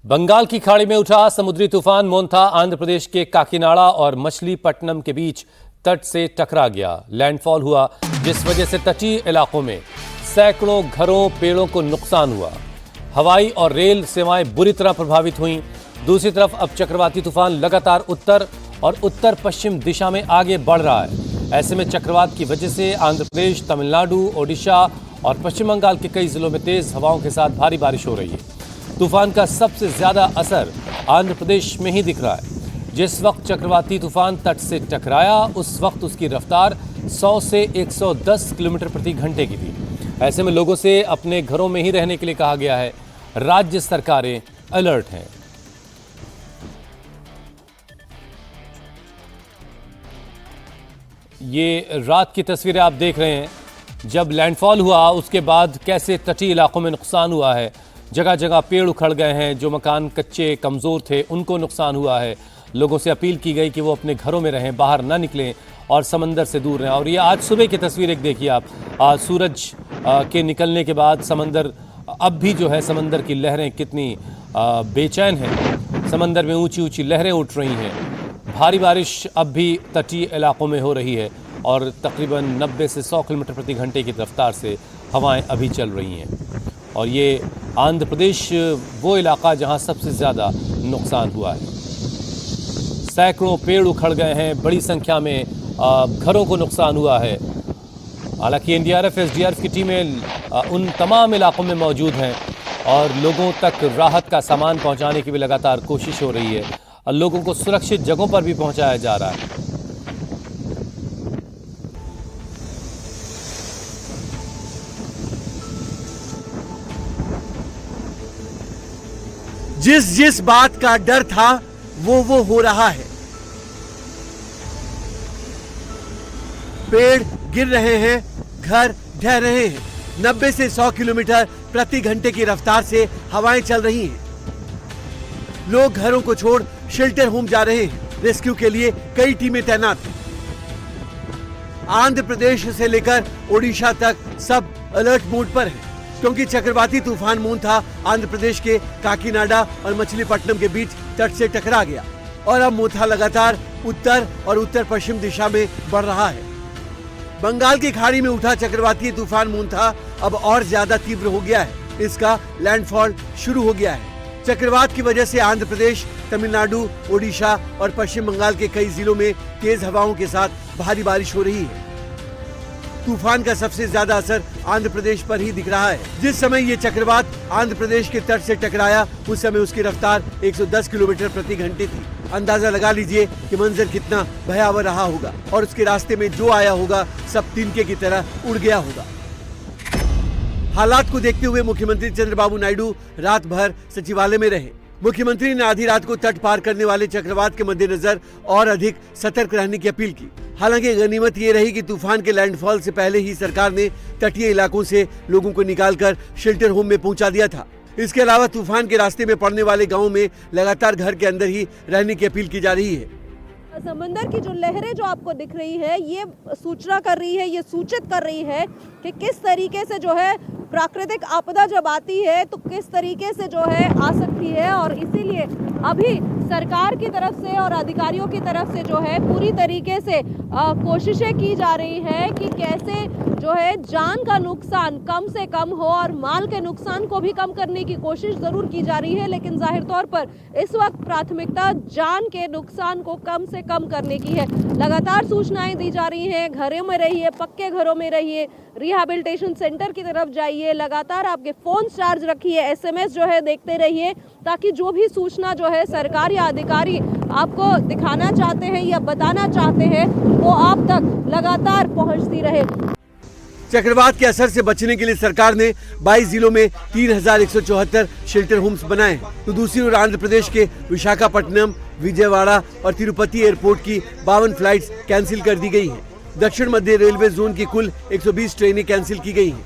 बंगाल की खाड़ी में उठा समुद्री तूफान मोंथा आंध्र प्रदेश के काकीनाडा और मछलीपट्टनम के बीच तट से टकरा गया। लैंडफॉल हुआ जिस वजह से तटीय इलाकों में सैकड़ों घरों पेड़ों को नुकसान हुआ। हवाई और रेल सेवाएं बुरी तरह प्रभावित हुईं। दूसरी तरफ अब चक्रवाती तूफान लगातार उत्तर और उत्तर पश्चिम दिशा में आगे बढ़ रहा है। ऐसे में चक्रवात की वजह से आंध्र प्रदेश, तमिलनाडु, ओडिशा और पश्चिम बंगाल के कई जिलों में तेज हवाओं के साथ भारी बारिश हो रही है। तूफान का सबसे ज्यादा असर आंध्र प्रदेश में ही दिख रहा है। जिस वक्त चक्रवाती तूफान तट से टकराया उस वक्त उसकी रफ्तार 100 से 110 किलोमीटर प्रति घंटे की थी। ऐसे में लोगों से अपने घरों में ही रहने के लिए कहा गया है। राज्य सरकारें अलर्ट हैं। ये रात की तस्वीरें आप देख रहे हैं। जब लैंडफॉल हुआ उसके बाद कैसे तटीय इलाकों में नुकसान हुआ है। जगह जगह पेड़ उखड़ गए हैं। जो मकान कच्चे कमज़ोर थे उनको नुकसान हुआ है। लोगों से अपील की गई कि वो अपने घरों में रहें, बाहर ना निकलें और समंदर से दूर रहें। और ये आज सुबह की तस्वीर एक देखिए आप। आज सूरज के निकलने के बाद समंदर अब भी जो है समंदर की लहरें कितनी बेचैन हैं। समंदर में ऊंची ऊंची लहरें उठ रही हैं। भारी बारिश अब भी तटीय इलाकों में हो रही है और तकरीबन 90 से 100 किलोमीटर प्रति घंटे की रफ्तार से हवाएं अभी चल रही हैं। और ये आंध्र प्रदेश वो इलाका जहां सबसे ज़्यादा नुकसान हुआ है। सैकड़ों पेड़ उखड़ गए हैं, बड़ी संख्या में घरों को नुकसान हुआ है। हालांकि एनडीआरएफ, एसडीआरएफ की टीमें उन तमाम इलाकों में मौजूद हैं और लोगों तक राहत का सामान पहुंचाने की भी लगातार कोशिश हो रही है और लोगों को सुरक्षित जगहों पर भी पहुंचाया जा रहा है। जिस बात का डर था वो हो रहा है। पेड़ गिर रहे हैं, घर ढह रहे हैं। 90 से 100 किलोमीटर प्रति घंटे की रफ्तार से हवाएं चल रही हैं। लोग घरों को छोड़ शेल्टर होम जा रहे हैं। रेस्क्यू के लिए कई टीमें तैनात हैं। आंध्र प्रदेश से लेकर ओडिशा तक सब अलर्ट मोड पर है क्योंकि चक्रवाती तूफान मोंथा आंध्र प्रदेश के काकीनाडा और मछलीपट्टनम के बीच तट से टकरा गया और अब मोंथा लगातार उत्तर और उत्तर पश्चिम दिशा में बढ़ रहा है। बंगाल की खाड़ी में उठा चक्रवाती तूफान मोंथा अब और ज्यादा तीव्र हो गया है। इसका लैंडफॉल शुरू हो गया है। चक्रवात की वजह से आंध्र प्रदेश, तमिलनाडु, ओडिशा और पश्चिम बंगाल के कई जिलों में तेज हवाओं के साथ भारी बारिश हो रही है। तूफान का सबसे ज्यादा असर आंध्र प्रदेश पर ही दिख रहा है। जिस समय ये चक्रवात आंध्र प्रदेश के तट से टकराया उस समय उसकी रफ्तार 110 किलोमीटर प्रति घंटे थी। अंदाजा लगा लीजिए कि मंजर कितना भयावह रहा होगा और उसके रास्ते में जो आया होगा सब तिनके की तरह उड़ गया होगा। हालात को देखते हुए मुख्यमंत्री चंद्रबाबू नायडू रात भर सचिवालय में रहे। मुख्यमंत्री ने आधी रात को तट पार करने वाले चक्रवात के मद्देनजर और अधिक सतर्क रहने की अपील की। हालांकि गनीमत ये रही कि तूफान के लैंडफॉल से पहले ही सरकार ने तटीय इलाकों से लोगों को निकालकर शेल्टर होम में पहुंचा दिया था। इसके अलावा तूफान के रास्ते में पड़ने वाले गांवों में लगातार घर के अंदर ही रहने की अपील की जा रही है। समंदर की जो लहरें जो आपको दिख रही है ये सूचना कर रही है, ये सूचित कर रही है कि किस तरीके से जो है प्राकृतिक आपदा जब आती है तो किस तरीके से जो है आ सकती है। और इसीलिए अभी सरकार की तरफ से और अधिकारियों की तरफ से जो है पूरी तरीके से कोशिशें की जा रही है कि कैसे जो है जान का नुकसान कम से कम हो और माल के नुकसान को भी कम करने की कोशिश जरूर की जा रही है। लेकिन जाहिर तौर पर इस वक्त प्राथमिकता जान के नुकसान को कम से कम करने की है। लगातार सूचनाएं दी जा रही हैं, घरों में रहिए, पक्के घरों में रहिए, रिहैबिलिटेशन सेंटर की तरफ जाइए, लगातार आपके फोन चार्ज रखिए, एसएमएस जो है देखते रहिए ताकि जो भी सूचना जो है सरकार या अधिकारी आपको दिखाना चाहते हैं या बताना चाहते हैं वो आप तक लगातार पहुंचती रहे। चक्रवात के असर से बचने के लिए सरकार ने 22 जिलों में 3174 शेल्टर होम्स बनाए हैं। तो दूसरी ओर आंध्र प्रदेश के विशाखापट्टनम, विजयवाड़ा और तिरुपति एयरपोर्ट की 52 फ्लाइट्स कैंसिल कर दी गई हैं। दक्षिण मध्य रेलवे जोन की कुल 120 ट्रेनें कैंसिल की गई हैं।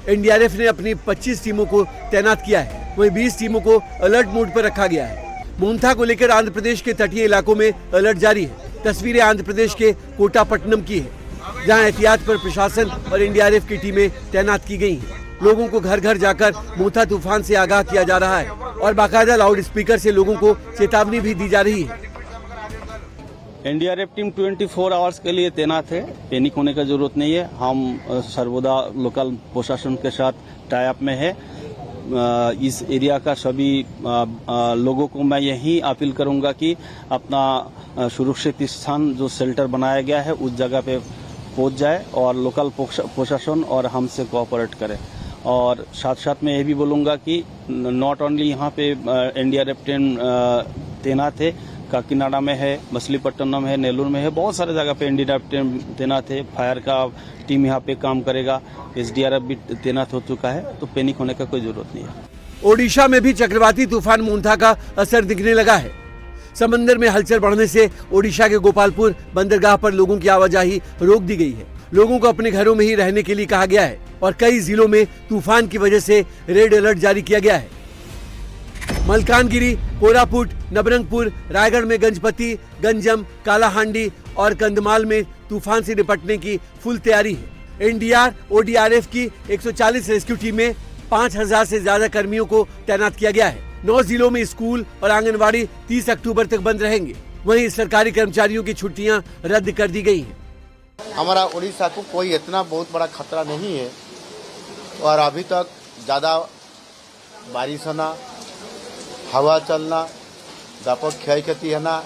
एनडीआरएफ ने अपनी 25 टीमों को तैनात किया है, वहीं 20 टीमों को अलर्ट मोड पर रखा गया है। मोंथा को लेकर आंध्र प्रदेश के तटीय इलाकों में अलर्ट जारी है। तस्वीरें आंध्र प्रदेश के कोटापट्टनम की है जहां एहतियात पर प्रशासन और एनडीआरएफ की टीमें तैनात की गई हैं। लोगों को घर घर जाकर मोंथा तूफान से आगाह किया जा रहा है और बाकायदा लाउड स्पीकर से लोगों को चेतावनी भी दी जा रही है। एनडीआरएफ टीम 24 आवर्स के लिए तैनात है। पैनिक होने का जरूरत नहीं है। हम सर्वदा लोकल प्रशासन के साथ टाई अप में है। इस एरिया का सभी लोगों को मैं यही अपील करूंगा कि अपना सुरक्षित स्थान जो शेल्टर बनाया गया है उस जगह पे पहुंच जाए और लोकल प्रशासन और हमसे कोऑपरेट करे। और साथ साथ मैं ये भी बोलूंगा कि नॉट ओनली यहाँ पे एनडीआरएफ टीम तैनात है, काकीनाडा में है, मछलीपट्टनम है, नेल्लूर में है, बहुत सारे जगह पे एनडीआरएफ टीम तैनात है। फायर का टीम यहाँ पे काम करेगा, एसडीआरएफ भी तैनात हो चुका है, तो पैनिक होने का कोई जरूरत नहीं है। ओडिशा में भी चक्रवाती तूफान मोंथा का असर दिखने लगा है। समंदर में हलचल बढ़ने से ओडिशा के गोपालपुर बंदरगाह पर लोगों की आवाजाही रोक दी गई है। लोगों को अपने घरों में ही रहने के लिए कहा गया है और कई जिलों में तूफान की वजह से रेड अलर्ट जारी किया गया है। मलकानगिरी, कोरापुट, नबरंगपुर, रायगढ़ में गंजपति, गंजम, कालाहांडी और कंधमाल में तूफान से निपटने की फुल तैयारी है। एनडीआर ओडीआरएफ की 140 रेस्क्यू टीम में 5000 से ज्यादा कर्मियों को तैनात किया गया है। 9 जिलों में स्कूल और आंगनबाड़ी 30 अक्टूबर तक बंद रहेंगे। वहीं सरकारी कर्मचारियों की छुट्टियां रद्द कर दी गई हैं। हमारा उड़ीसा को कोई इतना बहुत बड़ा खतरा नहीं है और अभी तक ज़्यादा बारिश होना, हवा चलना, व्यापक क्षय क्षति है ना,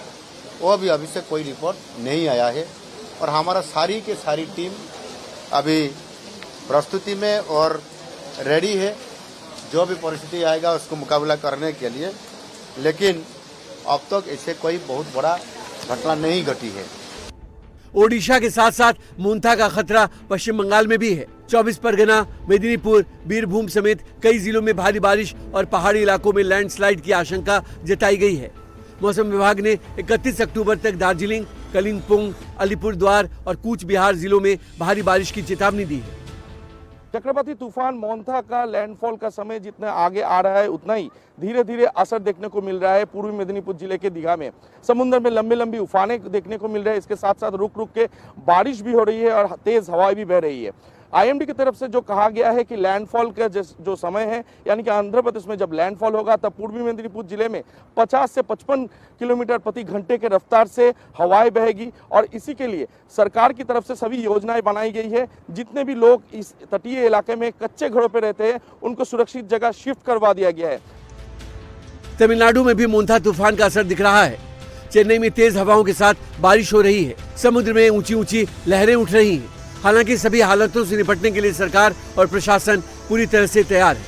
वो भी अभी से कोई रिपोर्ट नहीं आया है। और हमारा सारी के सारी टीम अभी प्रस्तुति में और रेडी है जो भी परिस्थिति आएगा उसको मुकाबला करने के लिए। लेकिन अब तक ऐसे कोई बहुत बड़ा घटना नहीं घटी है। ओडिशा के साथ साथ मोंथा का खतरा पश्चिम बंगाल में भी है। 24 परगना, मेदिनीपुर, बीरभूम समेत कई जिलों में भारी बारिश और पहाड़ी इलाकों में लैंडस्लाइड की आशंका जताई गई है। मौसम विभाग ने 31 अक्टूबर तक दार्जिलिंग, कलिंगपोंग, अलीपुरद्वार और कूच बिहार जिलों में भारी बारिश की चेतावनी दी है। चक्रवाती तूफान मोंथा का लैंडफॉल का समय जितना आगे आ रहा है उतना ही धीरे धीरे असर देखने को मिल रहा है। पूर्वी मेदिनीपुर जिले के दीघा में समुद्र में लंबी लंबी उफानें देखने को मिल रहे हैं। इसके साथ साथ रुक रुक के बारिश भी हो रही है और तेज हवाएं भी बह रही है। आईएमडी की तरफ से जो कहा गया है कि लैंडफॉल का जो समय है, यानी कि आंध्र प्रदेश में जब लैंडफॉल होगा तब पूर्वी मेदिनीपुर जिले में 50 से 55 किलोमीटर प्रति घंटे के रफ्तार से हवाएं बहेगी। और इसी के लिए सरकार की तरफ से सभी योजनाएं बनाई गई है। जितने भी लोग इस तटीय इलाके में कच्चे घरों पर रहते हैं उनको सुरक्षित जगह शिफ्ट करवा दिया गया है। तमिलनाडु में भी मोंथा तूफान का असर दिख रहा है। चेन्नई में तेज हवाओं के साथ बारिश हो रही है। समुद्र में ऊंची ऊंची लहरें उठ रही हैं। हालांकि सभी हालातों से निपटने के लिए सरकार और प्रशासन पूरी तरह से तैयार है।